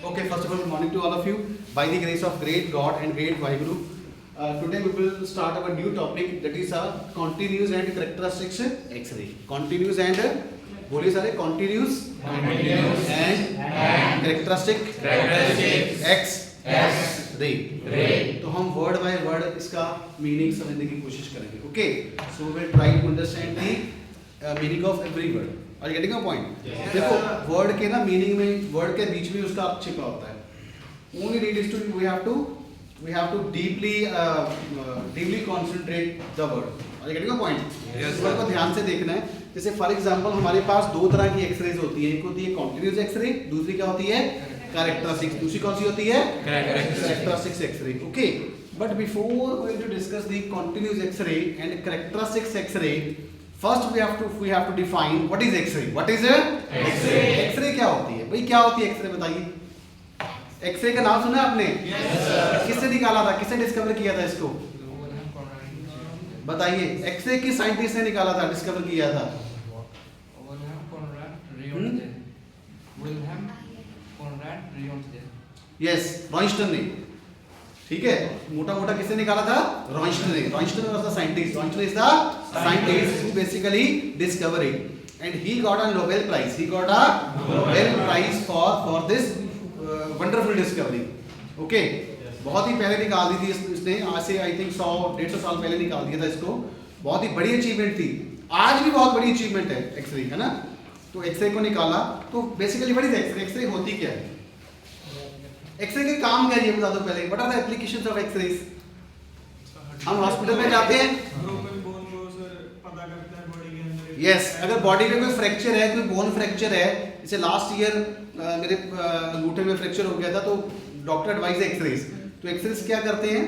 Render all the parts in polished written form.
Okay, first of all, good morning to all of you. By the grace of great God and great Vaheguru, today we will start our new topic, that is continuous and characteristics X-ray. Continuous and बोलिए सारे continuous and characteristic X-ray. तो हम word by word इसका meaning समझने की कोशिश करेंगे. Okay, so we will try to understand the meaning of every word. Are you getting a point? Yes. देखो वर्ड के ना मीनिंग में वर्ड के बीच में उसका अर्थ छिपा होता है. Only need is to we have to deeply concentrate the word. Are you getting a point? Yes. Word को ध्यान से देखना है. जैसे फॉर एग्जांपल हमारे पास दो तरह की एक्सरेज होती है. एक होती है कॉन्टिन्यूस एक्सरे, दूसरी क्या होती है कैरेक्टरिस्टिक्स. दूसरी कौन सी होती है characteristics x-ray. Okay, but before going to discuss the continuous x-ray and characteristics x-ray, First we have to define what is X-ray. What is X-ray? X-ray क्या होती है भाई? क्या होती है X-ray बताइए. X-ray का नाम सुना आपने? Yes, sir. किसने निकाला था? किसने डिस्कवर किया था इसको? बताइए. X-ray किस साइंटिस्ट ने निकाला था, डिस्कवर किया था? Yes, रॉयस्टन ने. ठीक है, मोटा मोटा किसने निकाला था? रॉयस्टन ने. Royston was the scientist. Royston is the scientist who basically discovered it, and he got a Nobel Prize. He got a Nobel Prize for this wonderful discovery. Okay, बहुत ही पहले निकाल दी थी इसने. आज से आई थिंक 100-150 साल पहले निकाल दिया था इसको. बहुत ही बड़ी अचीवमेंट थी. आज भी बहुत बड़ी अचीवमेंट है एक्सरे, है ना. तो एक्सरे को निकाला. तो basically what is x-ray? X-ray होती क्या है? एक्सरे के काम क्या है ये बता दो पहले. What are the applications of x-rays? हम हॉस्पिटल में जाते हैं. यस, अगर बॉडी में कोई फ्रैक्चर है, कोई बोन फ्रैक्चर है, जैसे लास्ट ईयर मेरे अंगूठे में फ्रैक्चर हो गया था, तो डॉक्टर एडवाइज एक्सरेज. तो एक्सरेज क्या करते हैं,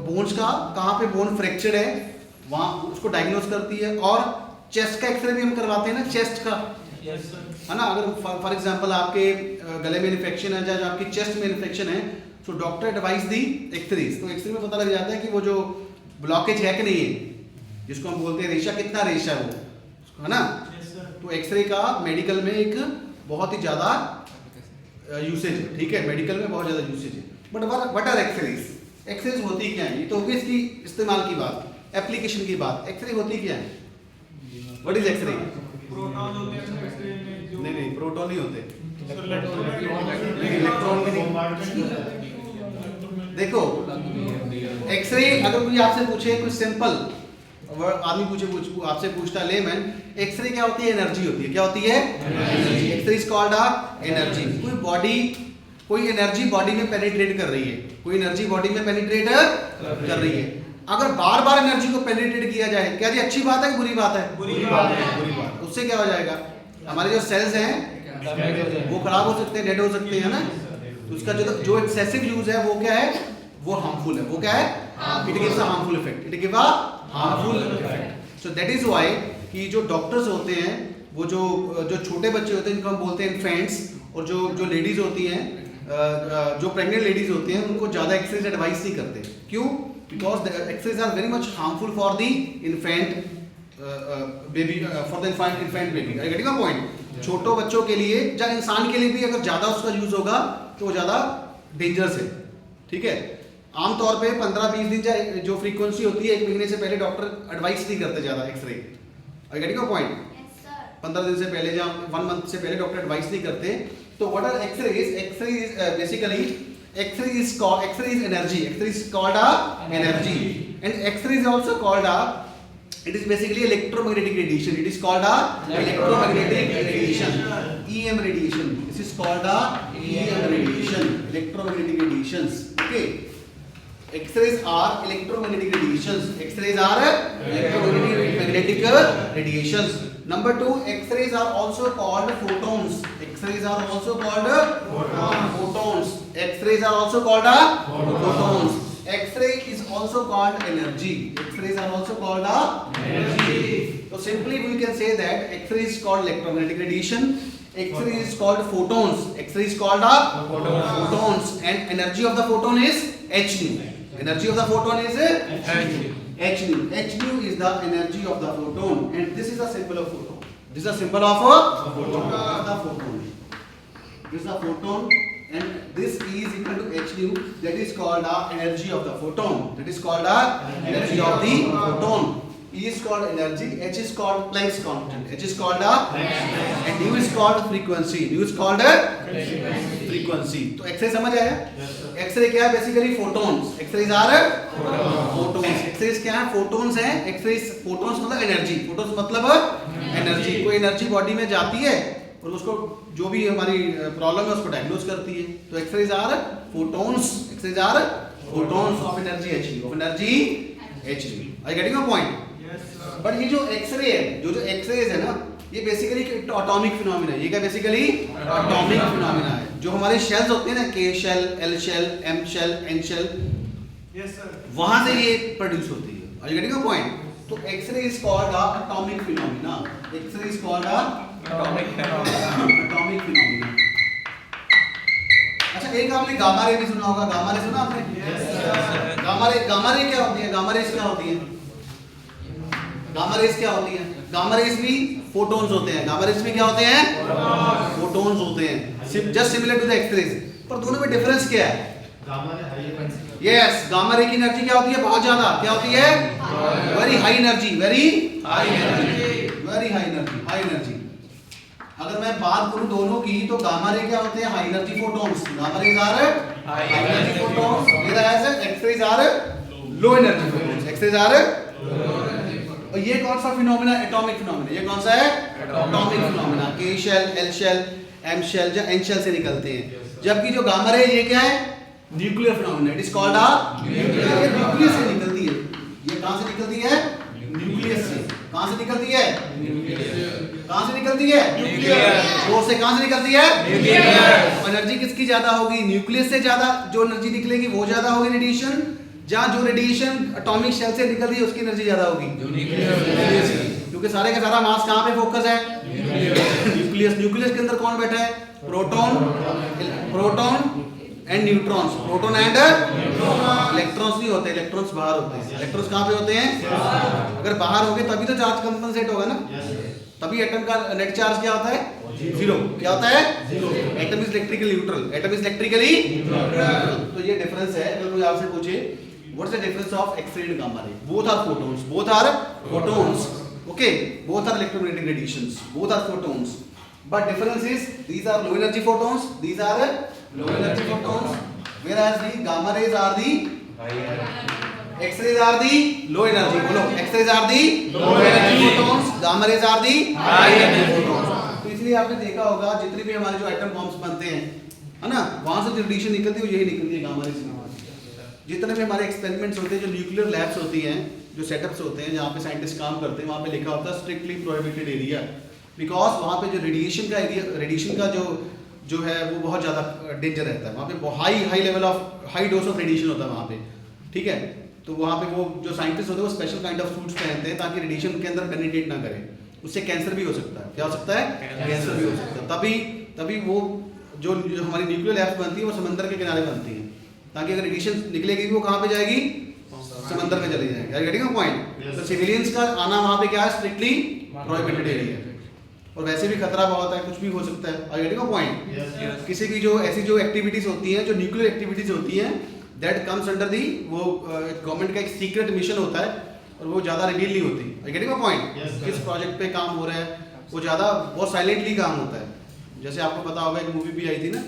बोन्स का कहाँ पे बोन फ्रैक्चर है वहाँ उसको डायग्नोस करती है. और चेस्ट का एक्सरे भी हम करवाते हैं ना, चेस्ट का, है ना. अगर फॉर एग्जांपल आपके गले में इन्फेक्शन है या आपकी चेस्ट में इन्फेक्शन है, तो डॉक्टर एडवाइज दी एक्सरेज. तो एक्सरे में पता लग जाता है कि वो जो ब्लॉकेज है कि नहीं है, जिसको हम बोलते हैं रेशा, कितना रेशा है वो, है ना. तो एक्सरे का मेडिकल में एक बहुत ही ज्यादा यूसेज है. ठीक है, मेडिकल में बहुत ज्यादा यूसेज है. But what are x-rays? X-rays होती क्या है? ये तो ऑब्वियसली इस्तेमाल की बात, एप्लीकेशन की बात. एक्सरे होती क्या है? What is x-ray? नहीं, प्रोटॉन नहीं होते. इलेक्ट्रॉन भी नहीं. देखो एक्सरे, अगर कोई आपसे पूछे, कोई सिंपल आदमी आपसे पूछता है लेमैन, एक्सरे क्या होती है? एनर्जी होती है. क्या होती है? Energy. X-ray is called a energy. कोई एनर्जी बॉडी में पेनिट्रेट कर रही है, कोई एनर्जी बॉडी में पेनिट्रेट कर रही है. अगर बार बार एनर्जी को पेनिट्रेट किया जाए, क्या ये अच्छी बात है कि बुरी बात है? बुरी बात. उससे क्या हो जाएगा, हमारे जो सेल्स हैं वो खराब हो सकते हैं, डेड हो सकते हैं, है ना. तो उसका जो एक्सेसिव यूज है वो क्या है, वो हार्मफुल है. वो क्या है? It gives a harmful effect. It give a harmful effect. So that is why कि जो डॉक्टर्स होते हैं, वो जो छोटे बच्चे होते हैं जिनको हम बोलते हैं इन्फेंट्स, और जो लेडीज होती हैं, जो प्रेग्नेंट लेडीज होती हैं, उनको ज़्यादा एक्सरेज एडवाइस नहीं करते. क्यों? Because the x-rays are very much harmful for the infant baby, for the infant baby. I getting a point. छोटो बच्चों के लिए या इंसान के लिए भी अगर ज़्यादा उसका यूज होगा तो वो ज़्यादा डेंजरस है. ठीक है, आमतौर पे 15-20 दिन जो फ्रीक्वेंसी होती है, 1 महीने से पहले डॉक्टर एडवाइस नहीं करते ज़्यादा x-ray. I getting a point. 15 दिन से पहले या 1 मंथ से पहले डॉक्टर एडवाइस नहीं करते. तो what are x-rays? X-ray is basically x-ray is energy. X-ray is called a energy, and x-ray is also called a, it is basically electromagnetic radiation. It is called a electromagnetic radiation, EM radiation. This is called a EM radiation, electromagnetic radiations. Okay, X-rays are electromagnetic radiations. X-rays are electromagnetic radiations. Number 2, X-rays are also called photons. X-rays are also called photons. X-rays are also called photons. X-ray is also called energy. X-rays are also called energy. So simply we can say that X-ray is called electromagnetic radiation. X-ray is called photons. X-ray is called photons, and energy of the photon is h nu. Energy of the photon is h nu. H nu is the energy of the photon, and this is a symbol of photon. This is a symbol of a photon. This is a photon. and this E is equal to h nu, that is called the energy of the photon. That is called the energy of the photon. E is called energy, h is called Planck's constant, h is called the and nu is called frequency. Nu is called frequency. तो x-ray समझ आया? X-ray क्या है? Basically photons. X-rays are photons. X-rays क्या है? Photons हैं. X-rays photons मतलब energy. Photons मतलब एनर्जी. कोई एनर्जी बॉडी में जाती है और उसको जो भी हमारी प्रॉब्लम है उसको डायग्नोज करती है. तो x-rays are photons. X-rays are photons of energy h, of energy h. I getting your point? But ये जो एक्सरे है, जो एक्सरेज है ना, ये बेसिकली एटॉमिक फिनोमिना है. ये क्या बेसिकली एटॉमिक फिनोमिना है. जो हमारे शेल्स होते हैं ना, K shell, L shell, M shell, N shell, वहां से ये प्रोड्यूस होती है. Are you getting your point? तो x-ray is called the atomic phenomena. X-ray is called the atomic phenomena. अच्छा, एक आपने गामा रे भी सुना होगा. गामा रे सुना आपने? गामा रे क्या होती है? गामा रेस क्या होती है? गामा रेस क्या होती है? गामा रेस भी फोटोन्स होते हैं. गामा रेस में क्या होते हैं? फोटोन्स होते हैं. Just similar to the x-rays. पर दोनों में डिफरेंस क्या है? यस, गामा रे की एनर्जी क्या होती है? बहुत ज्यादा. क्या होती है? Very high energy. Very high energy. Very high energy. High energy. अगर मैं बात करूं दोनों की, तो गामा रे क्या होते हैं? High energy photons. Gamma rays are high energy photons, whereas x-rays are low energy photons. X-rays are. और ये कौन सा फिनोमेना? Atomic phenomena. ये कौन सा है? Atomic phenomena. K shell, L shell, M shell या एन शेल से निकलते हैं. जबकि जो गामा रे, ये क्या है? Nuclear phenomena. It is called a nucleus से निकलती है. ये कहां से निकलती है? न्यूक्लियस से. कहां से निकलती है? कहां से निकलती है? न्यूक्लियस. सोर्स से कहां से निकलती है? न्यूक्लियस. एनर्जी किसकी ज्यादा होगी? न्यूक्लियस से ज्यादा जो एनर्जी निकलेगी वो ज्यादा होगी रेडिएशन. जहाँ जो रेडिएशन एटॉमिक शेल से निकल रही है उसकी एनर्जी ज्यादा होगी न्यूक्लियस की. क्योंकि सारे का सारा मास कहाँ पे फोकस है? न्यूक्लियस. न्यूक्लियस के अंदर कौन बैठा है? Proton and neutrons. Proton and electrons नहीं होते. इलेक्ट्रॉन्स बाहर होते हैं. इलेक्ट्रॉन्स कहाँ पे होते हैं? अगर बाहर होंगे तभी तो चार्ज कंपनसेट होगा ना. तभी एटम का नेट चार्ज क्या होता है? जीरो. क्या होता है? Zero. Atom is electrically neutral. Atom is electrically neutral. तो ये डिफरेंस है. अगर कोई आपसे पूछे what is the difference of x-ray and gamma ray? Both are photons. Both are photons. Okay, both are electromagnetic radiations. Both are photons. But difference is these are low energy photons, these are low energy photons, whereas the gamma rays are the X-rays are the low energy. बोलो, X-rays are the low energy photons, gamma rays are the high energy photons. तो इसलिए आपने देखा होगा जितने भी हमारे जो एटम बॉम्ब्स बनते हैं, है ना, वहाँ से जो रेडिएशन निकलती है वो यही निकलती है गामा रेज से. जितने भी हमारे एक्सपेरिमेंट्स होते हैं, जो न्यूक्लियर लैब्स होती हैं, जो सेटअप्स होते हैं जहाँ पे साइंटिस्ट काम करते हैं, वहाँ पे लिखा होता है स्ट्रिक्टली प्रोहिबिटेड एरिया. बिकॉज वहाँ पे जो रेडिएशन का एरिया, रेडिएशन का जो है वो बहुत ज़्यादा डेंजर रहता है. वहाँ पे high level of high dose of radiation होता है वहाँ पे. ठीक है, तो वहाँ पे वो जो साइंटिस्ट होते हैं वो स्पेशल काइंड ऑफ सूट्स पहनते हैं ताकि रेडिएशन के अंदर पेनिट्रेट ना करे. उससे कैंसर भी हो सकता है. क्या हो सकता है? कैंसर भी हो सकता है. तभी वो जो हमारी न्यूक्लियर लैब्स बनती है वो समंदर के किनारे बनती है, ताकि अगर रेडिएशन निकलेगी वो कहाँ पे जाएगी? समंदर में चली जाएगी. Getting a point? तो सिविलियंस का आना वहाँ पे क्या है? Strictly prohibited area. और वैसे भी खतरा बहुत है, कुछ भी हो सकता है. Are getting a point? किसी भी जो ऐसी जो एक्टिविटीज होती हैं, जो न्यूक्लियर एक्टिविटीज होती हैं, दैट कम्स अंडर दी, वो गवर्नमेंट का एक सीक्रेट मिशन होता है और वो ज़्यादा रिवील नहीं होती. Are getting a point? किस प्रोजेक्ट पे काम हो रहा है वो ज़्यादा बहुत साइलेंटली काम होता है. जैसे आपको पता होगा एक मूवी भी आई थी ना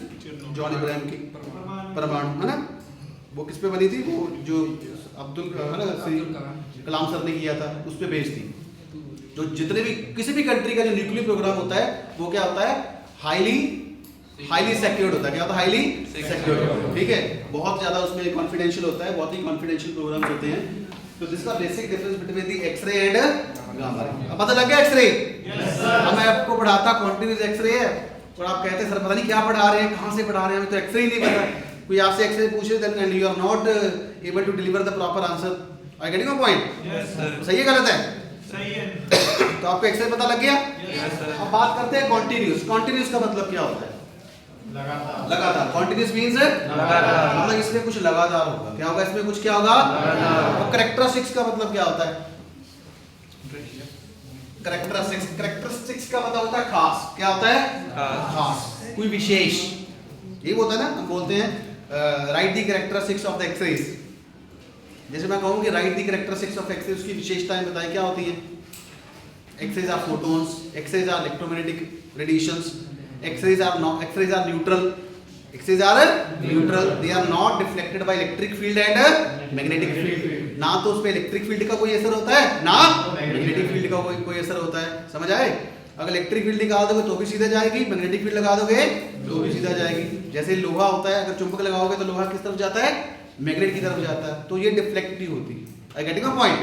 जॉन इब्राहिम की, परमाणु, है ना. वो किस पे बनी थी? वो जो अब्दुल कलाम सर ने किया था, उस पर बेस्ड थी. जो जितने भी किसी भी कंट्री का जो न्यूक्लियर प्रोग्राम होता है वो क्या होता है? हाईली सिक्योर्ड होता है. क्या होता है? Highly secured. ठीक है, बहुत ज्यादा उसमें कॉन्फिडेंशियल होता है. बहुत ही कॉन्फिडेंशियल प्रोग्राम्स होते हैं. तो दिस का basic difference between the x-ray and gamma ray. अब पता लग गया एक्स-रे? अब मैं आपको पढ़ाता कंटीन्यूअस एक्स-रे है और आप कहते हैं सर पता नहीं क्या पढ़ा रहे हैं, कहां से पढ़ा रहे हैं, हमें तो एक्स-रे ही नहीं पता. कोई आपसे एक्स-रे पूछे then and you are not able to deliver the proper answer. I getting a point? सही है गलत है? सही है. तो आपको एक्स-रे पता लग गया? अब बात करते हैं कॉन्टिन्यूअस. कॉन्टिन्यूअस का मतलब क्या होता है? लगातार. कॉन्टिन्यूअस मींस मतलब इसमें कुछ लगातार होगा. क्या होगा इसमें? कुछ क्या होगा? और कैरेक्टरिस्टिक्स का मतलब क्या होता है? कैरेक्टरिस्टिक्स का मतलब होता है खास. क्या होता है? खास, कोई विशेष. ये होता है ना, हम बोलते हैं write the characteristics of the X rays. जैसे मैं कहूँ कि write the characteristics of X rays, उसकी विशेषताएं बताएं क्या होती हैं। X rays are photons, X rays are electromagnetic radiations, X rays are neutral, X rays are neutral, they are not deflected by electric field and magnetic field. ना तो उस पे इलेक्ट्रिक फील्ड का कोई असर होता है, ना मैग्नेटिक फील्ड का कोई असर होता है। समझ आए? अगर इलेक्ट्रिक फील्ड निकाल दोगे तो भी सीधा जाएगी, मैग्नेटिक फील्ड लगा दोगे तो भी सीधा जाएगी। जैसे लोहा होता है, अगर चुंबक लगाओगे तो लोहा किस तरफ जाता है, मैग्नेट की तरफ जाता है, तो ये डिफ्लेक्ट नहीं होती। आई गेटिंग अ पॉइंट?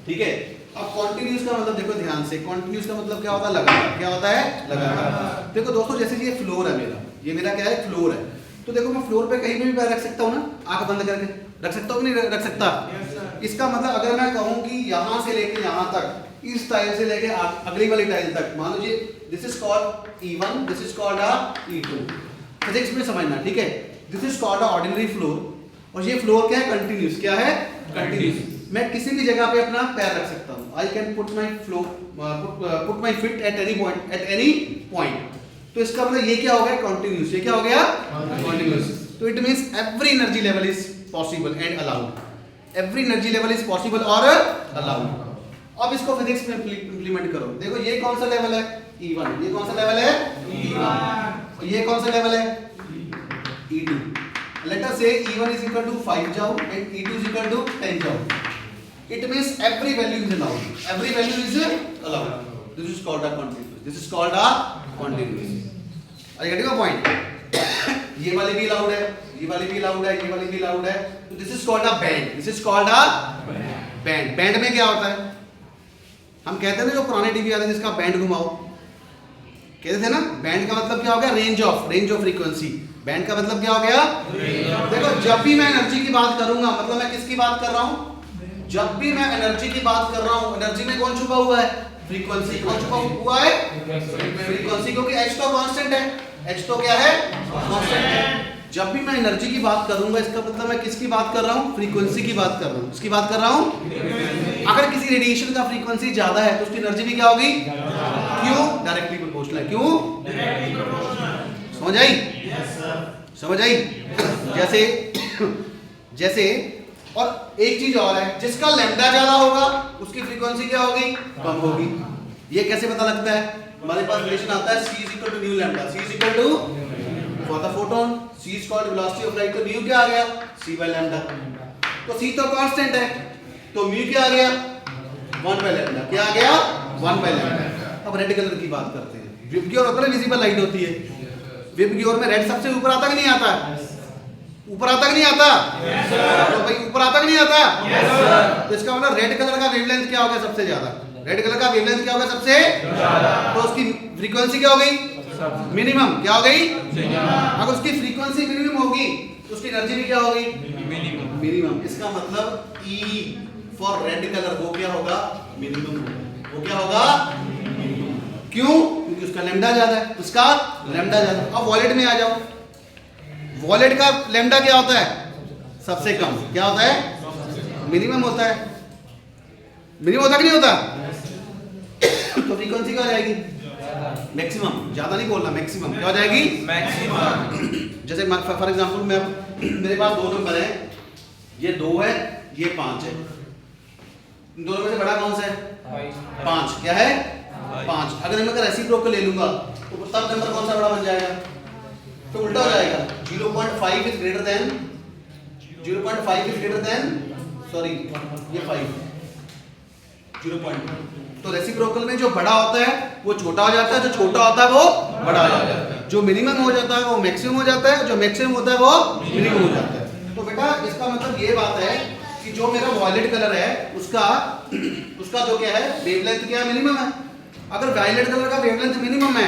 ठीक है। अब कॉन्टिन्यूस का मतलब देखो ध्यान से, कॉन्टिन्यूस का मतलब क्या होता है, लगातार। क्या होता है, लगातार। देखो दोस्तों, जैसे ये फ्लोर है मेरा, ये मेरा क्या है, फ्लोर है। तो देखो मैं फ्लोर पे कहीं भी पैर रख सकता हूँ ना, आंख बंद करके रख सकता हूँ कि नहीं रख सकता। इसका मतलब अगर मैं कहूँ कि यहाँ से लेके यहाँ तक, इस टाइल से लेके अगली वाली टाइल तक, मान लीजिए this is called E1, this is called E2। Physics में समझना, ठीक है। This is called ordinary floor, और ये फ्लोर क्या है, कंटिन्यूस। क्या है, कंटिन्यूस। मैं किसी भी जगह पे अपना पैर रख सकता हूँ। I can put my feet at any point. तो इसका मतलब ये क्या हो गया, कंटिन्यूस। ये क्या हो गया, कंटिन्यूस। तो it means every energy level is possible and allowed. Every energy level is possible और अलाउड। अब इसको फिजिक्स में इंप्लीमेंट करो। देखो ये कौन सा लेवल है, E1। ये कौन सा लेवल है, E1। और ये कौन सा लेवल है, E2। Let us say E1 is equal to 5 joule and E2 is equal to 10 joule. It means every value is allowed. Every value is allowed. This is called a continuous. This is called a continuous. Are you getting a point? ये वाली भी allowed है, ये वाली भी allowed है, ये वाली भी allowed है। तो this is called a band. This is called a band. Band में क्या होता है? हम कहते हैं ना, जो पुराने टीवी आते हैं जिसका बैंड घुमाओ, कहते थे ना, बैंड का मतलब क्या हो गया, रेंज ऑफ फ्रीक्वेंसी। बैंड का मतलब क्या हो गया, देखो जब भी मैं एनर्जी की बात करूंगा, मतलब मैं किसकी बात कर रहा हूं, जब भी मैं एनर्जी की बात कर रहा हूं, एनर्जी में कौन छुपा हुआ है, फ्रीक्वेंसी। कौन छुपा हुआ है, फ्रीक्वेंसी, क्योंकि h तो कांस्टेंट है। h तो क्या है, कांस्टेंट है। जब भी मैं एनर्जी की बात करूंगा, इसका मतलब मैं किसकी बात कर रहा हूं, फ्रीक्वेंसी की बात कर रहा हूं। किसकी बात कर रहा हूं? अगर किसी रेडिएशन का फ्रीक्वेंसी ज्यादा है तो उसकी एनर्जी भी क्या होगी, क्यों, डायरेक्टली प्रोपोर्शनल है। क्यों, समझ आई? समझ आई? जैसे और एक चीज और है, जिसका लैम्डा ज्यादा होगा उसकी फ्रीक्वेंसी क्या होगी, कम होगी। ये कैसे पता लगता है, हमारे पास रिलेशन आता है C is equal to nu lambda। C is equal to for the photon, C is called velocity of light। तो mu क्या आ गया, C by lambda। तो C तो कांस्टेंट है, तो mu क्या आ गया, 1 by lambda। क्या आ गया, 1 by lambda। अब रेड कलर की बात करते हैं। विबग्योर होता है, विजिबल लाइट होती है। विबग्योर में रेड सबसे ऊपर आता कि नहीं आता, ऊपर आता कि नहीं आता, तो भाई ऊपर आता कि नहीं आता। तो इसका मतलब रेड कलर का वेवलेंथ क्या होगा, सबसे ज्यादा। रेड कलर का वेवलेंथ क्या होगा, सबसे, तो उसकी फ्रीक्वेंसी क्या हो गई, मिनिमम। क्या हो गई, अगर उसकी फ्रीक्वेंसी मिनिमम होगी तो उसकी एनर्जी भी क्या होगी, मिनिमम। इसका मतलब E फॉर रेड कलर वो क्या होगा, मिनिमम होगा। वो क्या होगा, क्यों, क्योंकि उसका लैम्डा ज्यादा है, उसका लैम्डा ज्यादा। अब वॉलेट में आ जाओ, वॉलेट का लैम्डा क्या होता है, सबसे कम। क्या होता है, मिनिमम होता है। मिनिमम होता कि नहीं होता, तो फ्रीक्वेंसी क्या हो जाएगी, मैक्सिमम। ज्यादा नहीं बोलना, मैक्सिमम। क्या हो जाएगी, मैक्सिमम। जैसे फॉर एग्जांपल मैं, मेरे पास 2 नंबर है, ये 2 है, ये 5 है। इन दोनों में से बड़ा कौन सा है, 5। क्या है, 5। अगर मैं रेसिप्रोकल ले लूंगा तो तब नंबर कौन सा बड़ा बन जाएगा, तो उल्टा हो जाएगा। 0.5 is greater than 0.5 is greater than, sorry ये 5 0.2। तो रेसिप्रोकल में जो बड़ा होता है वो छोटा हो जाता है, जो छोटा होता है वो बड़ा हो जाता है, जो मिनिमम हो जाता है वो मैक्सिमम हो जाता है, जो मैक्सिमम होता है वो मिनिमम हो जाता है। तो बेटा इसका मतलब ये बात है कि जो मेरा वॉयलेट कलर है उसका जो क्या है, वेवलेंथ क्या है, मिनिमम है। अगर वायलेट कलर का वेवलेंथ मिनिमम है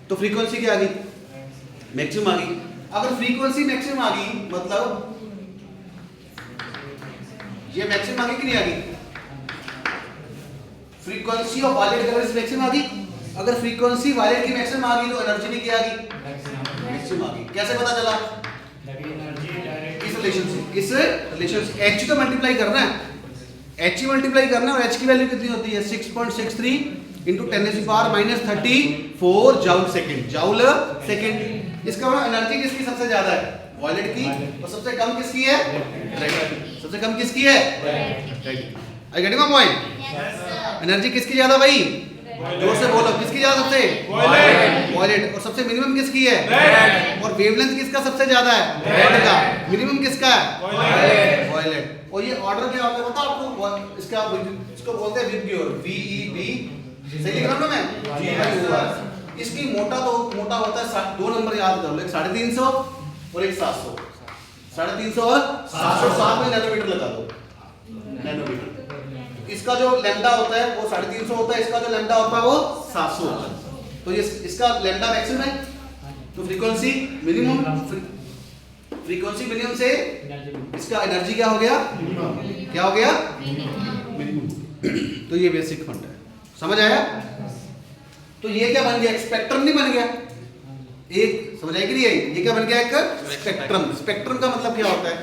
तो फ्रीक्वेंसी क्या आ गई, मैक्सिमम आ गई। अगर फ्रीक्वेंसी मैक्सिमम आ गई मतलब ये मैक्सिमम आ गई कि नहीं आ गई, frequency of violet colour is maximum आ गई। अगर फ्रीक्वेंसी वायलेट की मैक्सिमम आ गई तो एनर्जी भी क्या आ गई, मैक्सिमम आ गई। कैसे पता चला, इस रिलेशन से H तो मल्टीप्लाई करना है, H ही मल्टीप्लाई करना है, और H की वैल्यू कितनी होती है, 6.63 × 10⁻³ -34 जूल सेकंड। जूल सेकंड इसका मतलब एनर्जी किसकी सबसे ज्यादा है? वॉयलेट की। और सबसे कम किसकी है? रेड की। सबसे कम किसकी है? रेड की। आई गेटिंग माय पॉइंट? एनर्जी किसकी ज्यादा भाई? जोर से बोलो, किसकी ज्यादा सबसे? वॉयलेट। और सबसे मिनिमम किसकी है? रेड। और वेवलेंथ किसका सबसे ज्यादा है? रेड का। मिनिमम किसका है? वॉयलेट। और ये ऑर्डर क्या होता है पता आपको? इसका इसको बोलते हैं विब्ग्योर, VEB। सही लिख रहा हूं ना मैं? GIOR। इसकी मोटा होता है, दो नंबर याद कर लो, एक 350 और एक 700। 350 और 700, साथ में नैनोमीटर लगा दो। नैनोमीटर। इसका जो लैम्डा होता है वो 350 होता है, इसका जो लैम्डा होता है वो 700 होता है। तो ये इसका लैम्डा मैक्सिमम है, तो फ्रीक्वेंसी मिनिमम से इसका एनर्जी क्या हो गया? क्या हो गया? मिनिमम। तो ये बेसिक फंड है, समझ आया? तो ये क्या बन गया? स्पेक्ट्रम नहीं बन गया? एक समझ आई कि नहीं आई? ये क्या बन गया? एक स्पेक्ट्रम। स्पेक्ट्रम का मतलब क्या होता है?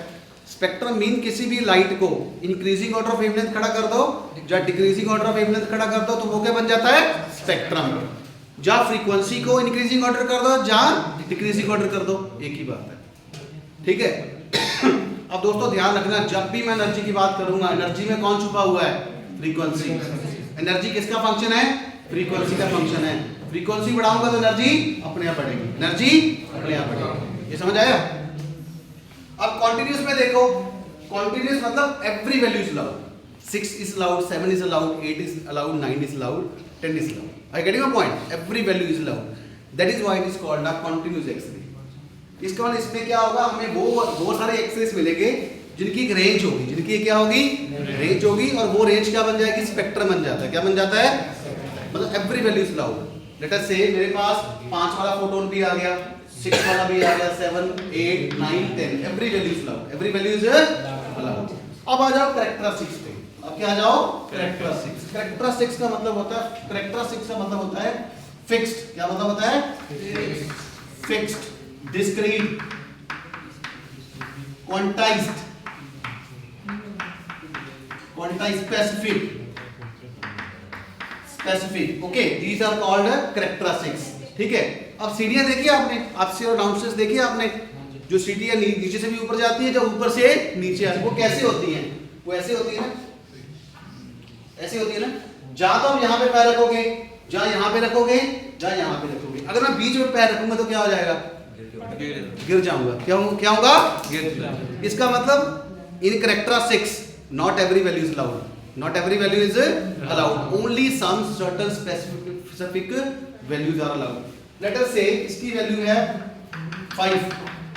स्पेक्ट्रम मीन किसी भी लाइट को इंक्रीजिंग ऑर्डर ऑफ वेवलेंथ खड़ा कर दो या डिक्रीजिंग ऑर्डर ऑफ वेवलेंथ खड़ा कर दो, तो वो क्या बन जाता है? स्पेक्ट्रम। या फ्रीक्वेंसी को इंक्रीजिंग ऑर्डर कर दो या डिक्रीजिंग ऑर्डर कर दो, एक ही बात है। ठीक है? अब दोस्तों ध्यान रखना, जब भी मैं एनर्जी की बात करूंगा, एनर्जी में कौन छुपा हुआ है? फ्रीक्वेंसी। एनर्जी किसका फंक्शन है? फ्रीक्वेंसी का फंक्शन है। फ्रीक्वेंसी बढ़ाऊंगा तो एनर्जी अपने आप बढ़ेगी। एनर्जी अपने आप बढ़ेगी। ये समझ आया? अब कॉन्टिन्यूस में देखो, कॉन्टिन्यूस मतलब every value is allowed. 6 is allowed, 7 is allowed, 8 is allowed, 9 is allowed, 10 is allowed. Are you getting my point? Every value is allowed. That is why it is called a continuous X-ray. इसका मतलब इसमें क्या होगा? हमें वो सारे X-rays मिलेंगे जिनकी एक रेंज होगी, जिनकी क्या होगी? रेंज होगी। और वो रेंज क्या बन जाएगी? स्पेक्ट्रम बन जाता है। क्या बन जाता है? मतलब every value is allowed. Let us से मेरे पास 5 वाला फोटोन भी आ गया, 6 वाला भी आ गया, 7, 8, 9, 10, every value is allowed. Every value is allowed. अब आ जाओ कैरेक्टरिस्टिक्स पे। अब क्या आ जाओ? कैरेक्टरिस्टिक्स। कैरेक्टरिस्टिक्स का मतलब होता है, कैरेक्टरिस्टिक्स का मतलब होता है फिक्स्ड। क्या मतलब होता है? Fixed, discrete, quantized, specific. Okay, these are called characteristics. ठीक है? अब सीढ़ियां देखी आपने, आपसे और डाउनस्टेयर्स देखी आपने, जो सीढ़ियां नीचे से भी ऊपर जाती है, जो ऊपर से नीचे आती है, वो कैसे होती हैं? वो ऐसे होती है ना, ऐसे होती है ना। जहां तो आप यहाँ पे पैर रखोगे, जहां यहाँ पे रखोगे, जहां यहाँ पे रखोगे। अगर मैं बीच में पैर रखूंगा तो क्या हो जाएगा? गिर जाऊंगा। क्या होगा? गिर। इसका मतलब in characteristics not every value is allowed, not every value is allowed, only some certain specific values are allowed. Let us say इसकी वैल्यू है 5,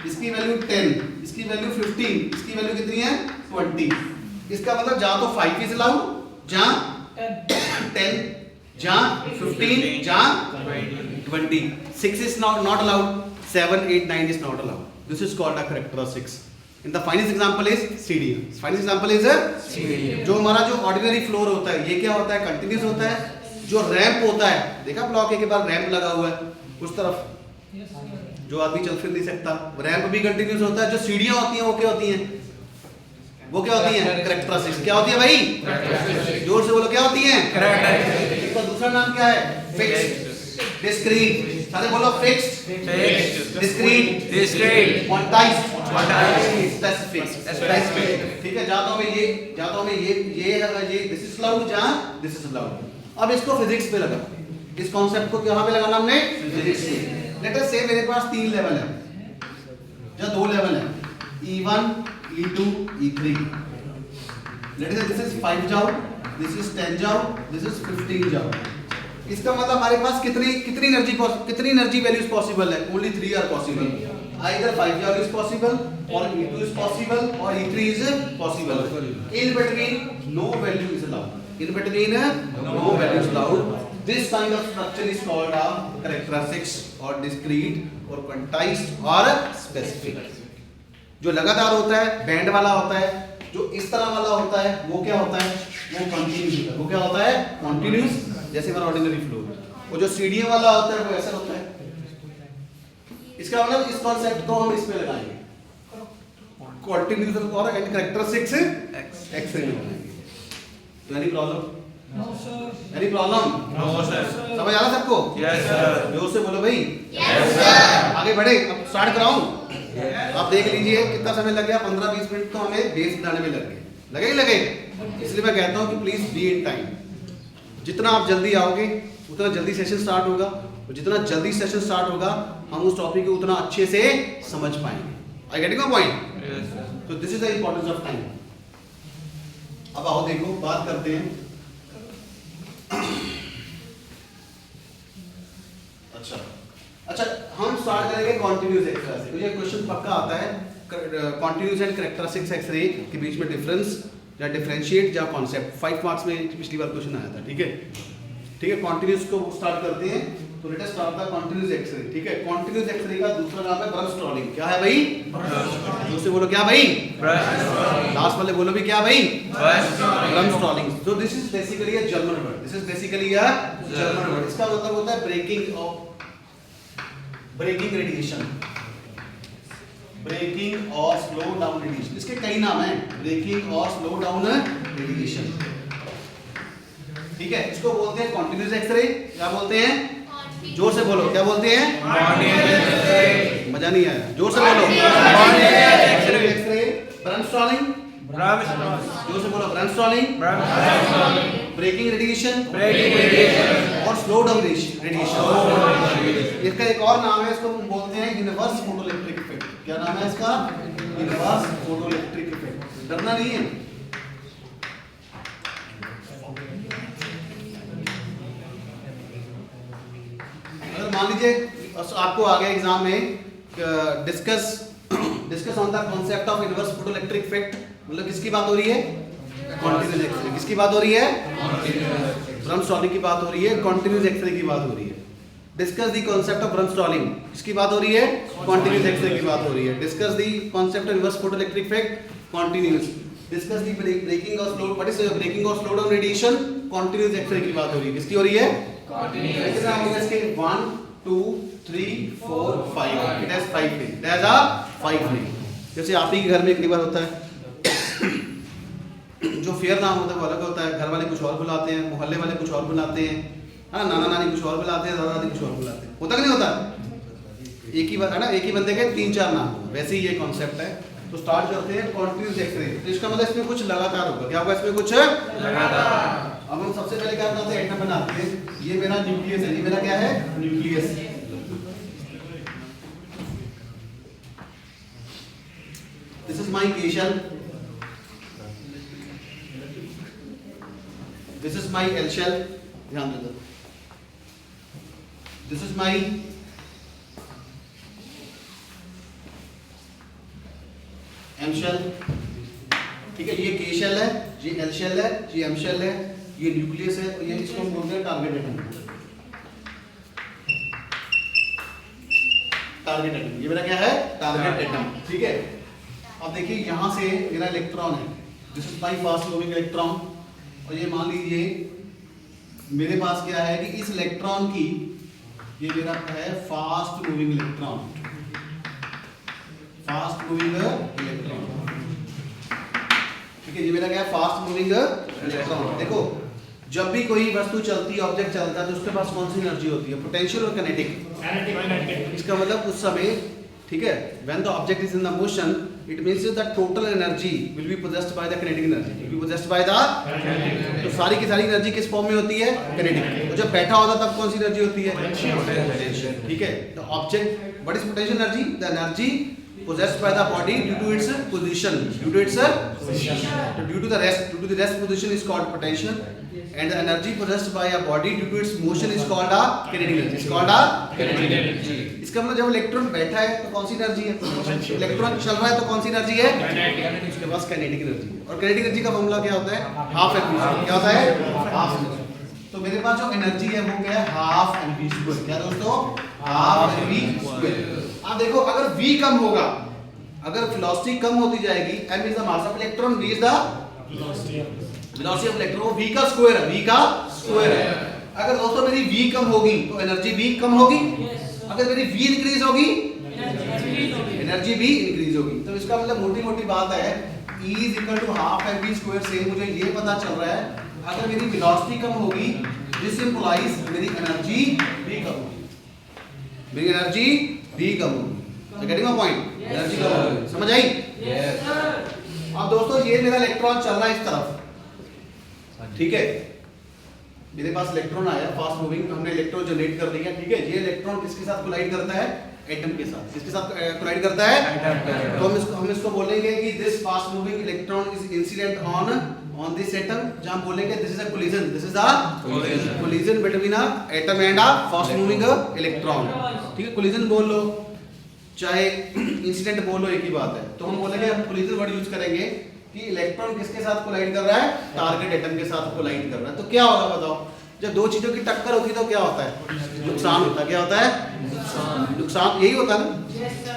इसकी वैल्यू 10, इसकी वैल्यू 15, इसकी वैल्यू कितनी है? 20। इसका मतलब जहां तो 5 इज अलाउड, जहां 10, जहां 15, जहां 20। 6 is not allowed, 7, 8, 9 is not allowed. This is called a characteristics. And the finest example is CDM. Finest example is CDM. जो हमारा जो ऑर्डिनरी फ्लोर होता है, ये क्या होता है? कंटिन्यूस होता है। जो रैंप होता है, देखा ब्लॉक के बाद रैंप लगा हुआ है उस तरफ, जो आदमी चल फिर नहीं सकता, रैंप भी कंटिन्यूस होता है। जो सीढ़ियां होती हैं वो क्या होती हैं? वो क्या होती हैं? कैरेक्टरिस्टिक्स। क्या होती है भाई? जोर से बोलो, क्या होती हैं? कैरेक्टरिस्टिक्स। इसका दूसरा नाम क्या है? Fixed, discrete. सारे बोलो, फिक्स्ड, डिस्क्रीट, क्वांटाइज्ड, स्पेसिफिक। ठीक है? जाता हूं मैं ये दिस इज अलाउड, जहां दिस इज अलाउड। अब इसको फिजिक्स पे लगा, इस कॉन्सेप्ट को कहां पे लगाना हमने? फिजिक्स पे। लेट अस से मेरे पास 3 लेवल है या 2 लेवल है, E1, E2, E3। Late us से दिस इज 5 जाओ, दिस इज 10 जाओ, दिस इज 15 जाओ। इसका मतलब हमारे पास कितनी एनर्जी वैल्यूज पॉसिबल है? Only 3 are possible. Either 5 joule is possible, or E2 is possible, or E3 is possible. In between, no value is allowed. In between, no value is allowed. This kind of structure is called a characteristics, or discrete, or quantized, or specific. जो लगातार होता है, band वाला होता है, जो इस तरह वाला होता है, वो क्या होता है? वो कंटिन्यूस होता है। वो क्या होता है? कंटिन्यूस, जैसे हमारा ऑर्डिनरी फ्लो। और जो सीढ़ियों वाला होता है वो ऐसा होता है। इसका मतलब इस कॉन्सेप्ट को हम इस पे लगाएंगे, कंटिन्यूस और कैरेक्टरिस्टिक्स एक्स रे में लगाएंगे। तो एनी प्रॉब्लम? Any problem? समझ आ रहा सबको? Yes sir. जोर से बोलो भाई। Yes sir. आगे बढ़े, अब स्टार्ट कराऊं? आप देख लीजिए कितना समय लग गया, 15-20 मिनट तो हमें बेस बनाने में लगे ही लगे। इसलिए मैं कहता हूं कि प्लीज बी इन टाइम। जितना आप जल्दी आओगे उतना जल्दी सेशन स्टार्ट होगा, और जितना जल्दी सेशन स्टार्ट होगा हम उस टॉपिक को उतना अच्छे से समझ पाएंगे। I getting my point? Yes sir. तो this is the importance of time. अब आओ देखो बात करते हैं। अच्छा हम स्टार्ट करेंगे कॉन्टिन्यूस एक्सरे से। मुझे क्वेश्चन पक्का आता है, कॉन्टिन्यूस एंड कैरेक्टरिस्टिक्स एक्सरे के बीच में डिफरेंस या डिफरेंशिएट या कॉन्सेप्ट 5 मार्क्स में पिछली बार क्वेश्चन आया था। ठीक है कॉन्टिन्यूस को स्टार्ट करते हैं। तो let us start the continuous X ray. ठीक है, कॉन्टिन्यूस एक्सरे का दूसरा नाम है ब्रमस्ट्रॉलिंग। क्या है भाई? दूसरे बोलो क्या भाई? लास्ट वाले बोलो भी क्या भाई? Bremsstrahlung. So this is basically a German word. This is basically a German word. इसका मतलब होता है ब्रेकिंग रेडिएशन, ब्रेकिंग और स्लो डाउन रेडिएशन। इसके कई नाम हैं, ब्रेकिंग और स्लो डाउन रेडिएशन। ठीक है, इसको बोलते हैं कॉन्टिन्यूस एक्सरे। क्या बोलते हैं? जोर से बोलो, क्या बोलते हैं? मजा नहीं आया, जोर से बोलो। एक्सरे, ब्रमस्ट्रॉलिंग, जोर से बोलो, ब्रमस्ट्रॉलिंग, breaking radiation or slow down radiation. इसका एक और नाम है, इसको हम बोलते हैं इनवर्स फोटोइलेक्ट्रिक इफेक्ट। क्या नाम है इसका? Inverse photoelectric effect. डरना नहीं है। अगर मान लीजिए आपको आ गया एग्जाम में discuss on the concept of inverse photoelectric effect, मतलब किसकी बात हो रही है? Continuous X ray. किसकी बात हो रही है? ब्रमस्ट्रॉलिंग की बात हो रही है, कॉन्टिन्यूस एक्सरे की बात हो रही है। डिस्कस द कॉन्सेप्ट ऑफ ब्रमस्ट्रॉलिंग, किसकी बात हो रही है? कॉन्टिन्यूस एक्सरे की बात हो रही है। Discuss the concept of inverse photoelectric effect, continuous. Discuss the braking और स्लो, व्हाट इज ब्रेकिंग और slow down radiation, continuous X ray की बात हो रही है। किसकी हो रही है? कॉन्टिन्यूस। कितना होगा इसके? 1 2 3 4 5। It has 5 name. It has a 5 name. जैसे आप ही के घर में एक बार होता है जो फेयर नाम होता है वो अलग होता है। घर वाले कुछ और बुलाते हैं, मोहल्ले वाले कुछ और बुलाते हैं, हाँ, नाना नानी कुछ और बुलाते हैं, दादा दादी कुछ और बुलाते हैं। होता कि नहीं होता? एक ही है ना, एक ही बंदे के 3-4 नाम। वैसे ही ये कॉन्सेप्ट है। तो स्टार्ट करते हैं कॉन्टिन्यूस एक्सरे। तो इसका मतलब इसमें कुछ लगातार होगा। क्या होगा इसमें? कुछ लगातार। अब हम सबसे पहले क्या बनाते हैं? एटम बनाते हैं। ये मेरा न्यूक्लियस है। ये मेरा क्या है? Nucleus. This is my K shell, this is my L shell। ध्यान दे दो। This is my M shell। ठीक है, ये K shell है, ये L shell है, ये M shell है, ये न्यूक्लियस है, और ये इसको हम बोलते हैं टारगेट एटम। टारगेट एटम, ये मेरा क्या है? Target atom. ठीक है, अब देखिए यहां से मेरा इलेक्ट्रॉन है। This is my fast moving electron. और ये मान लीजिए मेरे पास क्या है कि इस इलेक्ट्रॉन की, ये मेरा है fast moving electron, fast moving electron. ठीक है, ये मेरा क्या है? Fast moving electron. देखो जब भी कोई वस्तु चलती है, ऑब्जेक्ट चलता है, तो उसके पास कौन सी एनर्जी होती है? पोटेंशियल और काइनेटिक। इसका मतलब उस समय, ठीक है, when the object is in the motion, it means the total energy will B possessed by the kinetic energy, will B possessed by the, तो सारी की सारी एनर्जी किस फॉर्म में होती है? काइनेटिक। और जब बैठा होता तब कौन सी एनर्जी होती है? पोटेंशियल। ठीक है, the object, what is potential energy? The energy possessed by the body due to its position, due to its position. So due to the rest position is called potential, and the energy possessed by a body due to its motion is called a kinetic energy. Is called a kinetic energy. इसका मतलब जब electron बैठा है तो कौन सी energy है? Electron चल रहा है तो कौन सी एनर्जी है? काइनेटिक। उसके पास काइनेटिक एनर्जी। और काइनेटिक एनर्जी का फॉर्मूला क्या होता है? Half mv। क्या होता है? Half mv। तो मेरे पास जो एनर्जी है वो क्या है? Half mv²। क्या दोस्तों? Half mv²। आप देखो अगर V कम होगा, अगर वेलोसिटी कम होती जाएगी, m is the mass of electron, v is the velocity of electron, v का स्क्वायर है, v का स्क्वायर है। अगर दोस्तों मेरी v कम होगी तो एनर्जी v कम होगी, अगर मेरी v इंक्रीज होगी एनर्जी v इंक्रीज होगी। तो इसका मतलब मोटी मोटी बात है, E is equal to half mv² से मुझे ये पता चल रहा है अगर मेरी वेलोसिटी कम होगी, दिस इंप्लाइज मेरी एनर्जी भी कम होगी, मेरी एनर्जी भी कम होगी। Getting my point? एनर्जी कम होगी, समझ आई? Yes sir. अब दोस्तों ये मेरा इलेक्ट्रॉन चल रहा है इस तरफ, ठीक है, मेरे पास इलेक्ट्रॉन आया फास्ट मूविंग, हमने इलेक्ट्रॉन जनरेट कर दिया, ठीक है। ये इलेक्ट्रॉन किसके साथ कोलाइड करता है? एटम के साथ। किसके साथ कोलाइड करता है? तो हम इसको बोलेंगे कि this fast moving electron is incident on this atom, जहां हम बोलेंगे this is a collision, this is a collision between a atom and a fast moving electron, ठीक है। कोलिजन बोल लो चाहे इंसिडेंट बोल लो, एक ही बात है। तो हम बोलेंगे, हम कोलिजन वर्ड यूज करेंगे कि इलेक्ट्रॉन किसके साथ कोलाइड कर रहा है? टारगेट एटम के साथ कोलाइड कर रहा है। तो क्या होगा बताओ? जब दो चीजों की टक्कर होती है तो क्या होता है? नुकसान होता है। क्या होता है? नुकसान। यही होता है ना।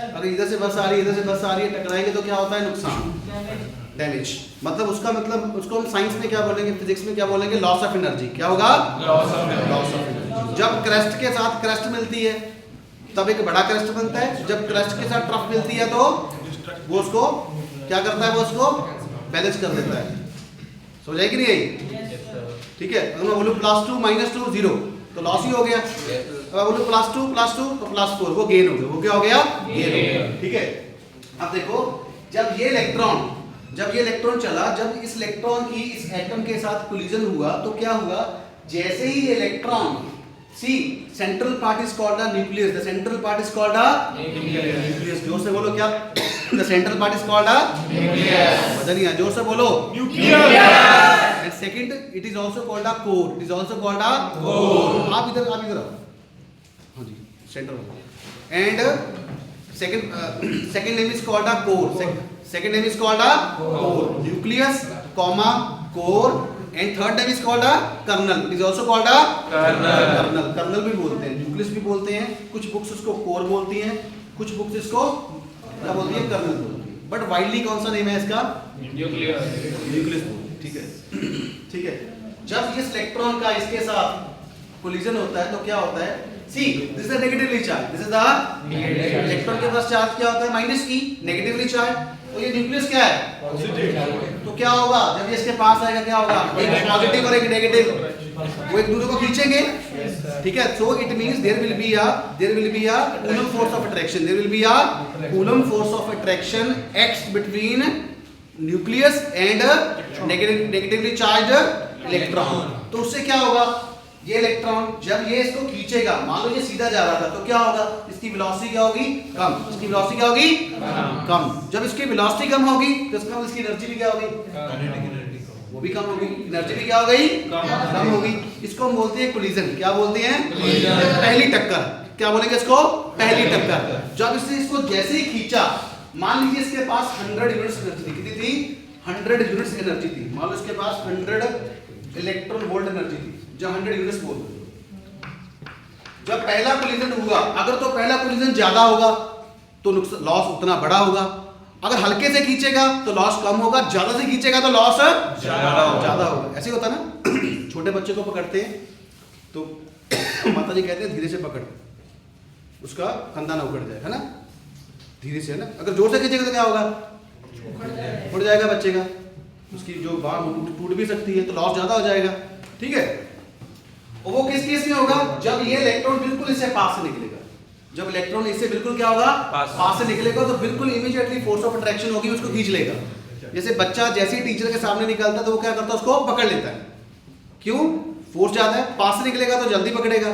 अगर इधर से बस आ रही है, इधर से बस आ रही है, टकराएंगे तो क्या होता है? नुकसान, डैमेज। मतलब उसका मतलब उसको हम साइंस में क्या बोलेंगे, फिजिक्स में क्या बोलेंगे? Loss of energy. क्या होगा? Loss of energy. जब क्रस्ट के साथ क्रस्ट मिलती है तब एक बड़ा क्रस्ट बनता है, जब क्रस्ट के साथ ट्रफ मिलती है तो वो उसको क्या करता है? वो उसको बैलेंस कर देता है। समझ आई कि नहीं आई? ठीक है। अगर मैं बोलूं +2 -2 0 तो लॉस ही हो गया। अगर बोलूं +2 तो +4 वो गेन हो गया। वो क्या हो गया? गेन हो गया, ठीक है। अब देखो, जब ये इलेक्ट्रॉन चला, जब इस इलेक्ट्रॉन की इस एटम के साथ कोलिजन हुआ तो क्या हुआ? जैसे ही ये electron, see central part is called the nucleus, the central part is called the nucleus. जोर से बोलो, क्या? The central part is called the nucleus. मजा नहीं आया, जोर से बोलो, nucleus. And second, it is also called the core, it is also called the core. आप इधर आओ, हां जी, centre. And second name is called the core, second name is called the core, nucleus comma core. And third name is called the kernel, it is also called the kernel. Kernel भी बोलते हैं, nucleus भी बोलते हैं, कुछ books उसको core बोलती हैं, कुछ बुक्स इसको क्या बोलती है? कर्नल बोलती है। बट वाइडली कौन सा नेम है इसका? न्यूक्लियस बोलते हैं, ठीक है, ठीक है। जब इस इलेक्ट्रॉन का इसके साथ कोलिजन होता है तो क्या होता है? See this is the negatively charge, this is the electron के पास चार्ज क्या होता है? -e, negatively charge. तो ये न्यूक्लियस क्या है? पॉजिटिव। तो क्या होगा जब ये इसके पास आएगा? क्या होगा? एक पॉजिटिव और एक नेगेटिव, वो एक दूसरे को खींचेंगे, ठीक है। So it means there will be a Coulomb force of attraction, there will be a Coulomb force of attraction act between nucleus and negatively charged electron. तो उससे क्या होगा? ये इलेक्ट्रॉन जब ये इसको खींचेगा, मान लो ये सीधा जा रहा था, तो क्या होगा? इसकी वेलोसिटी क्या होगी? कम। इसकी वेलोसिटी क्या होगी? कम। जब इसकी वेलोसिटी कम होगी तो इसका इसकी एनर्जी भी क्या होगी? वो भी कम होगी। एनर्जी भी क्या हो गई? कम होगी। इसको हम बोलते हैं कोलिजन। क्या बोलते हैं? पहली टक्कर। क्या बोलेंगे इसको? पहली टक्कर। जब इसने इसको जैसे ही खींचा, मान लीजिए इसके पास 100 यूनिट्स एनर्जी थी। कितनी थी? 100 यूनिट्स एनर्जी थी। मान लो इसके पास 100 इलेक्ट्रॉन वोल्ट एनर्जी थी, जब 100 यूनिट्स बोल। जब पहला कोलिजन हुआ, अगर तो पहला कोलिजन ज्यादा होगा तो लॉस उतना बड़ा होगा, अगर हल्के से खींचेगा तो लॉस कम होगा, ज्यादा से खींचेगा तो लॉस ज्यादा होगा। ऐसे होता ना, छोटे बच्चे को पकड़ते हैं तो माता जी कहते हैं धीरे से पकड़, उसका कंधा ना उखड़ जाए, है ना, धीरे से, है ना। अगर जोर से खींचेगा तो क्या होगा? उड़ जाएगा बच्चे का, उसकी जो बांह टूट भी सकती है, तो लॉस ज्यादा हो जाएगा, ठीक है। और वो किस केस में होगा? जब ये इलेक्ट्रॉन बिल्कुल इससे पास से निकलेगा। जब इलेक्ट्रॉन इससे बिल्कुल क्या होगा? पास से निकलेगा, तो बिल्कुल इमीडिएटली फोर्स ऑफ अट्रैक्शन होगी, उसको खींच लेगा। जैसे बच्चा जैसे ही टीचर के सामने निकलता है तो वो क्या करता है? उसको पकड़ लेता है। क्यों? फोर्स ज्यादा है, पास से निकलेगा तो जल्दी पकड़ेगा।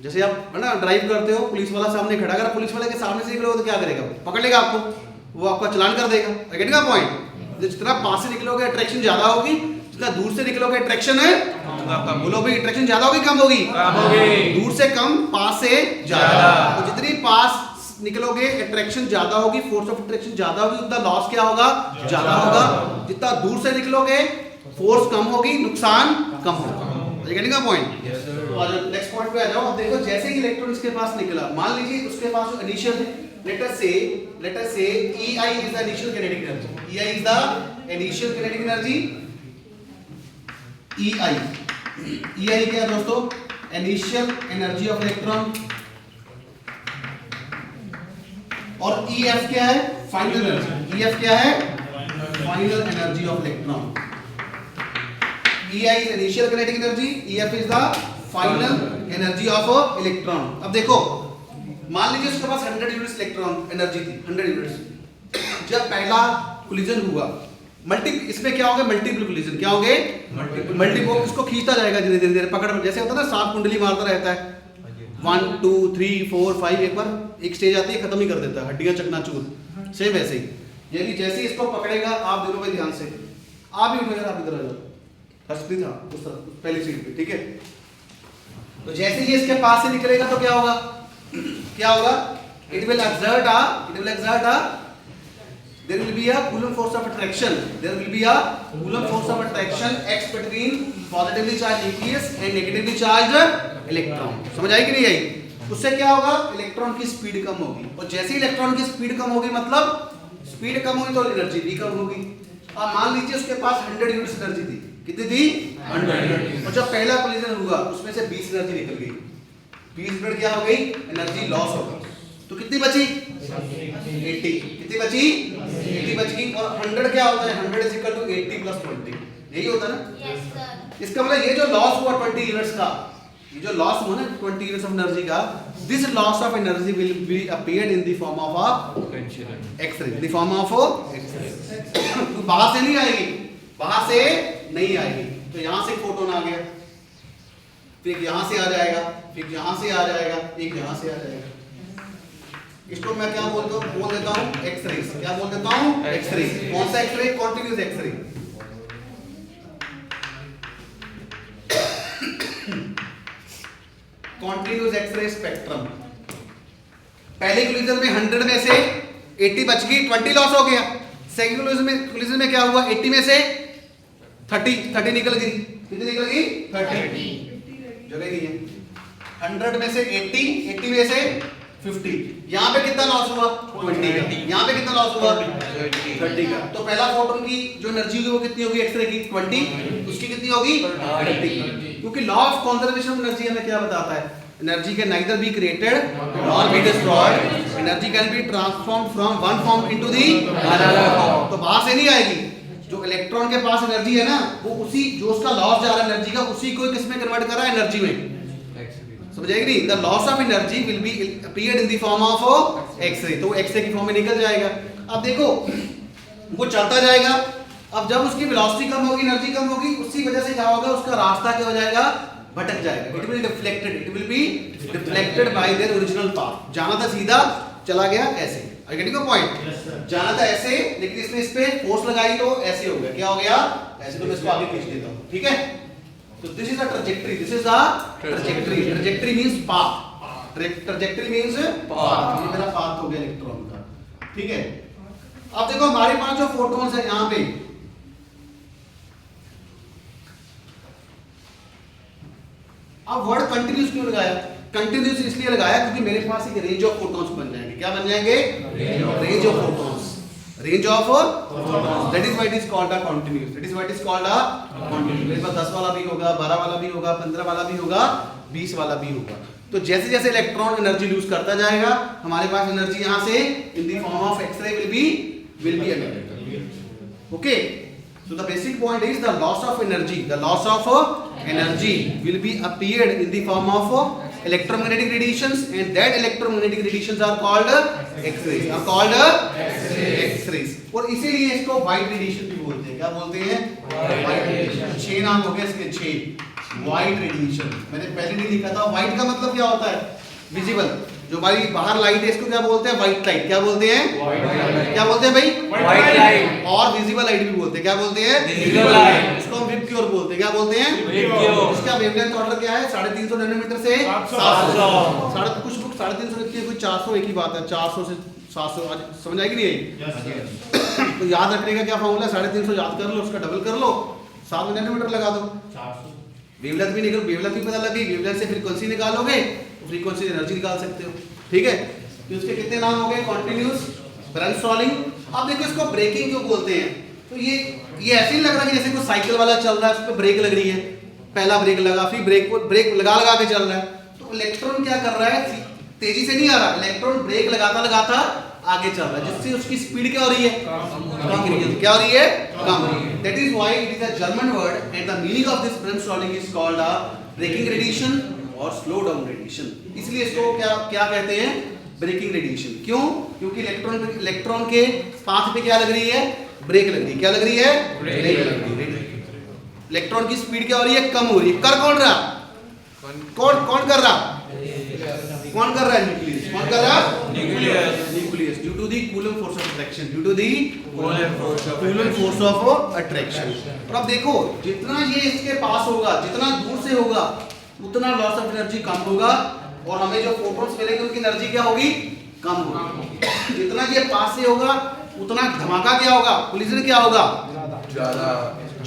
जैसे आप है ना ड्राइव करते हो, पुलिस वाला सामने खड़ा, अगर पुलिस वाले के सामने से निकलोगे तो क्या करेगा? पकड़ लेगा आपको, वो आपका चालान कर देगा। Getting the point? जितना पास से निकलोगे अट्रैक्शन ज्यादा होगी, जितना दूर से निकलोगे अट्रैक्शन है, बोलो भाई, अट्रैक्शन ज्यादा होगी कम होगी? दूर से कम, पास से ज्यादा। तो जितनी पास निकलोगे अट्रैक्शन ज्यादा होगी, फोर्स ऑफ अट्रैक्शन ज्यादा होगी, उतना लॉस क्या होगा? ज्यादा होगा। जितना दूर से निकलोगे फोर्स कम होगी, नुकसान कम होगा। Getting the point? तो नेक्स्ट पॉइंट पे आ जाओ। अब देखो, जैसे ही इलेक्ट्रॉन इसके पास निकला, मान लीजिए उसके पास जो initial, let us say EI is the initial kinetic energy. EI is the initial kinetic energy. EI क्या है दोस्तों? Initial energy of electron. और EF क्या है? Final energy. EF क्या है? Final energy of electron. EI is initial kinetic energy, EF is the final energy of a electron. अब देखो मान लीजिए उसके पास 100 यूनिट्स इलेक्ट्रॉन एनर्जी थी, 100 यूनिट्स। जब पहला कोलिजन हुआ इसमें क्या होगा, मल्टीपल कोलिजन क्या होंगे, मल्टीपल, इसको खींचता जाएगा धीरे धीरे पकड़, जैसे होता है ना सांप कुंडली मारता रहता है, 1 2 3 4 5, एक बार एक स्टेज आती है खत्म ही कर देता है, हड्डियां चकनाचूर। सेम वैसे ही यदि जैसे ही इसको पकड़ेगा, आप दोनों पे ध्यान से, आप ही उठेगा, आप इधर आ जाओ, हर्षप्रीत था उस तरफ पहली सीट पे, ठीक है। तो जैसे ही इसके पास से निकलेगा तो क्या होगा, क्या होगा, it will exert a there will be a Coulomb force of attraction, there will be a Coulomb force of attraction X between positively charged nucleus and negatively charged electron। समझ आई कि नहीं आई? उससे क्या होगा, इलेक्ट्रॉन की स्पीड कम होगी, और जैसे ही इलेक्ट्रॉन की स्पीड कम होगी मतलब स्पीड कम होगी तो एनर्जी भी कम होगी। अब मान लीजिए उसके पास 100 यूनिट्स एनर्जी थी, कितनी थी, 100, और जब पहला कोलिजन हुआ उसमें से 20 एनर्जी निकल गई, 20 मिनट क्या हो गई, एनर्जी लॉस हो गई, तो कितनी बची, 80, कितनी बची, 80 बच गई। और 100 क्या होता है, 100 इज इक्वल टू 80 प्लस 20, यही होता है ना। Yes sir. इसका मतलब ये जो लॉस हुआ 20 यूनिट्स का, ये जो लॉस हुआ ना 20 यूनिट्स ऑफ एनर्जी का, this loss of energy will be appeared in the form of a X ray, in the form of X ray. तो बाहर से नहीं आएगी, बाहर से नहीं आएगी, तो यहां से फोटोन आ गया, फिर यहां से आ जाएगा, फिर यहां से आ जाएगा, एक यहां से आ जाएगा। इसको मैं क्या बोल देता हूं, एक्स-रे। क्या बोल देता हूं, एक्स-रे। कौन सा X ray, continuous X ray. Continuous X ray spectrum. पहले कोलिजन में 100 में से 80 बच गई, 20 लॉस हो गया। सेकंड कोलिजन में क्या हुआ, 80 में से 30 निकल गई, कितनी निकल गई, 30, जगह नहीं है। 100 में से 80 में से 50, यहाँ पे कितना लॉस हुआ, 20 का, यहाँ पे कितना लॉस हुआ, 30 का। तो पहला फोटोन की जो एनर्जी होगी वो कितनी होगी, एक्स-रे की 20, उसकी कितनी होगी, 30, क्योंकि law of conservation of energy हमें क्या बताता है, energy can neither be created nor be destroyed, energy can be transformed from one form into the another form. तो बाहर से नहीं आएगी, जो इलेक्ट्रॉन के पास एनर्जी है ना, वो उसी जो उसका लॉस जा रहा है एनर्जी का, उसी को किस में कन्वर्ट कर रहा है, एनर्जी में। समझ आएगी नहीं, the loss of energy will be appeared in the form of X ray, तो एक्स-रे की फॉर्म में निकल जाएगा। अब देखो वो चलता जाएगा, अब जब उसकी वेलोसिटी कम होगी, एनर्जी कम होगी, उसी वजह से क्या होगा, उसका रास्ता क्या हो जाएगा, भटक जाएगा। It will deflected, it will be deflected by their original path. जाना था सीधा, चला गया ऐसे, आई गेटिंग अ पॉइंट। जाना था ऐसे, लेकिन इसने इस पे फोर्स लगाई तो ऐसे हो गया, क्या हो गया, ऐसे। तो मैं इसको आगे खींच देता हूं, ठीक है। तो this is a trajectory, this is a trajectory. Trajectory means path, trajectory means path, ये मेरा पाथ हो गया इलेक्ट्रॉन का, ठीक है। अब देखो हमारे पास जो फोटॉन्स है यहां पे, अब वर्ड कंटिन्यूस क्यों लगाया, कंटिन्यूस इसलिए लगाया क्योंकि मेरे पास एक रेंज ऑफ फोटॉन्स बन जाएंगे। क्या बन जाएंगे, range of photons, range of photons, that is why it is called a continuous, that is why it is called a continuous. मेरे पास 10 वाला भी होगा, 12 वाला भी होगा, 15 वाला भी होगा, 20 वाला भी होगा। तो जैसे जैसे इलेक्ट्रॉन एनर्जी लूज करता जाएगा, हमारे पास एनर्जी यहां से in the form of X ray will be available. Okay, so the basic point is the loss of energy, the loss of energy will be appeared in the form of electromagnetic radiations, and that electromagnetic radiations are called x-rays, are called x-rays। और इसीलिए इसको white radiation भी बोलते हैं। क्या बोलते हैं, white radiation। 6 नाम हो गए इसके, 6 white radiation। मैंने पहले नहीं लिखा था। white का मतलब क्या होता है, विजिबल। जो हमारी बाहर लाइट है इसको क्या बोलते हैं, व्हाइट लाइट। क्या बोलते हैं, क्या बोलते हैं भाई, व्हाइट लाइट। और विजिबल लाइट भी बोलते हैं, क्या बोलते हैं, विजिबल लाइट। इसको हम विबग्योर बोलते हैं, क्या बोलते हैं, विबग्योर। इसका वेवलेंथ ऑर्डर क्या है, 350 नैनोमीटर से 700, कुछ बुक 350 लिखती है, कुछ 400, एक ही बात है, 400 से 700। समझ आएगी नहीं, तो याद रखने का क्या फॉर्मूला है, 350 याद कर लो, उसका डबल कर लो, 7 नैनोमीटर लगा दो, वेवलेंथ भी निकल, वेवलेंथ भी पता लगी, वेवलेंथ से फ्रीक्वेंसी निकालोगे, फ्रीक्वेंसी एनर्जी निकाल सकते हो, ठीक है। तो इसके कितने नाम हो गए, कॉन्टिन्यूस, ब्रेनस्टॉर्मिंग। अब देखो इसको ब्रेकिंग क्यों बोलते हैं, तो ये ऐसे ही लग रहा है कि जैसे कोई साइकिल वाला चल रहा है, उस पर ब्रेक लग रही है, पहला ब्रेक लगा, फिर ब्रेक लगा के चल रहा है। तो इलेक्ट्रॉन क्या कर रहा है, तेजी से नहीं आ रहा, इलेक्ट्रॉन ब्रेक लगाता आगे चल रहा है, जिससे उसकी स्पीड क्या हो रही है, कम हो रही है। क्या हो रही है, कम हो रही है। That is why it is a German word and the meaning of this brainstorming is called a braking radiation or slow down radiation. इसलिए इसको क्या कहते हैं, ब्रेकिंग रेडिएशन। क्यों? क्योंकि इलेक्ट्रॉन के पाथ पे क्या लग रही है, ब्रेक लग रही है। क्या लग रही है, ब्रेक लग रही है। इलेक्ट्रॉन की स्पीड क्या हो रही है, कम हो रही है। कर कौन रहा, कौन कर रहा, कौन कर रहा है, न्यूक्लियस। कौन कर रहा है, nucleus. Due to the Coulomb force of attraction, due to the Coulomb force of attraction. और अब देखो, जितना ये इसके पास होगा, जितना दूर से होगा, उतना लॉस ऑफ एनर्जी कम होगा और हमें जो फोटॉन्स मिलेंगे उनकी एनर्जी क्या होगी, कम होगी। जितना ये पास से होगा उतना धमाका क्या होगा, कोलिजन क्या होगा,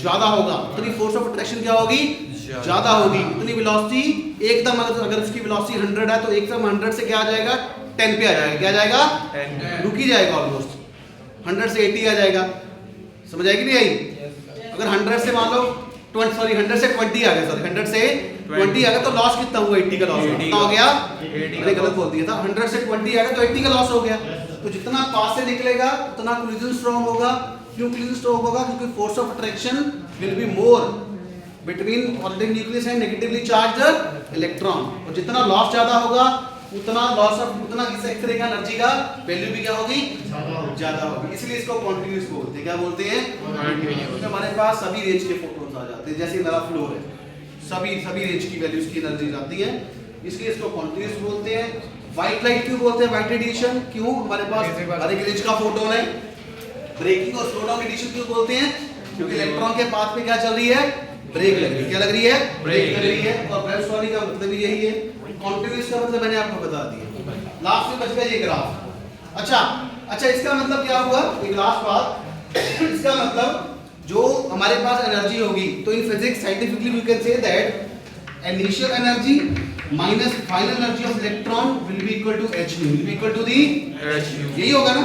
ज्यादा होगा। उतनी फोर्स ऑफ अट्रैक्शन क्या होगी, ज्यादा होगी। उतनी वेलोसिटी एकदम, अगर उसकी वेलोसिटी 100 है तो एकदम 100 से क्या आ जाएगा, 10 पे आ जाएगा। क्या आ जाएगा, 10 रुक ही जाएगा ऑलमोस्ट। 100 से 80 आ जाएगा। समझ आएगी नहीं आई? अगर 100 से मान लो 100 से 20 आ गया, 100 से 20 आ गया तो लॉस कितना हुआ, 80 का लॉस कितना हो गया, मैंने गलत बोल दिया था। 100 से 20 आ गया तो 80 का लॉस हो गया। तो जितना पास से निकलेगा उतना कोलिजन स्ट्रांग होगा। क्यों कोलिजन स्ट्रांग होगा, क्योंकि force of attraction will be more between positive nucleus and negatively charged electron. और जितना लॉस ज्यादा होगा उतना इस एक्सरे का एनर्जी का वैल्यू भी क्या होगी, ज्यादा होगी। इसलिए इसको कॉन्टिन्यूअस बोलते हैं। क्या बोलते हैं, क्योंकि हमारे पास सभी रेंज के फोटॉन्स आ जाते हैं। जैसे मेरा फ्लोर है, सभी रेंज की वैल्यूज की एनर्जी आती है, इसलिए इसको कॉन्टिन्यूअस बोलते हैं। व्हाइट लाइट क्यों बोलते हैं, व्हाइट रेडिएशन? क्यों, हमारे पास हर एक रेंज का फोटोन है। ब्रेकिंग और स्लो डाउन रेडिएशन क्यों बोलते हैं, क्योंकि इलेक्ट्रॉन के पाथ पे क्या चल रही है, ब्रेक लग रही है। क्या लग रही है, ब्रेक लग रही है। और ब्रेनस्टॉर्मिंग का मतलब यही है। कॉन्टिन्यूअस का मतलब मैंने आपको बता दिया। लास्ट में बच गया ये ग्राफ। अच्छा, इसका मतलब क्या हुआ, एक लास्ट बात। इसका मतलब जो हमारे पास एनर्जी होगी, तो in physics scientifically we can say that initial energy minus final energy of electron will be equal to h nu, will be equal to the h nu। यही होगा ना,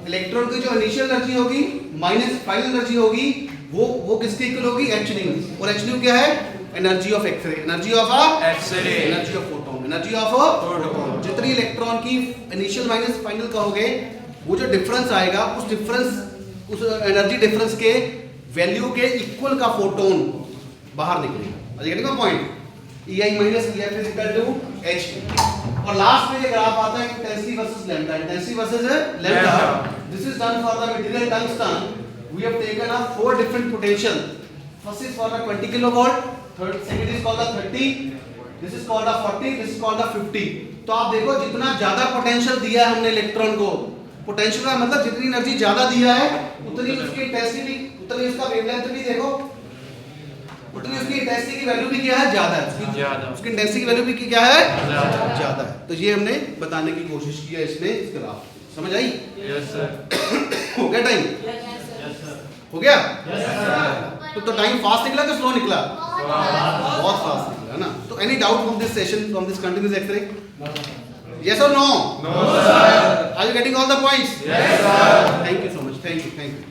इलेक्ट्रॉन की जो इनिशियल एनर्जी होगी minus final energy होगी, वो किसके equal होगी, h nu। और h nu क्या है, energy of X ray, energy of X ray, energy of photon, energy of photon. जितनी इलेक्ट्रॉन की इनिशियल माइनस फाइनल कहोगे, वो जो डिफरेंस आएगा, उस एनर्जी डिफरेंस के वैल्यू के इक्वल का फोटोन बाहर निकलेगा। Getting the point? EI minus EF is equal to H। और लास्ट में ये ग्राफ आता है intensity versus lambda, intensity versus lambda. This is done for the material tungsten. We have taken up 4 different potential. First is for the 20 kilovolt, second is called the 30, this is called the 40, this is called the 50। तो आप देखो, जितना ज्यादा potential दिया है हमने electron को, potential का मतलब जितनी एनर्जी ज्यादा दिया है उतनी उसकी इंटेंसिटी, उतनी उसका वेवलेंथ भी देखो, उतनी उसकी इंटेंसिटी की वैल्यू भी क्या है, ज्यादा है। उसकी इंटेंसिटी की वैल्यू भी क्या है, ज्यादा है। तो ये हमने बताने की कोशिश की है इसमें, इस ग्राफ। समझ आई? Yes sir. हो गया टाइम? Yes sir. हो गया? Yes sir. तो टाइम फास्ट निकला कि स्लो निकला? बहुत फास्ट निकला है ना। तो any doubt from this session, from this continuous X ray? Yes or no? No sir. Are you getting all the points? Yes sir. Thank you so much. Thank you.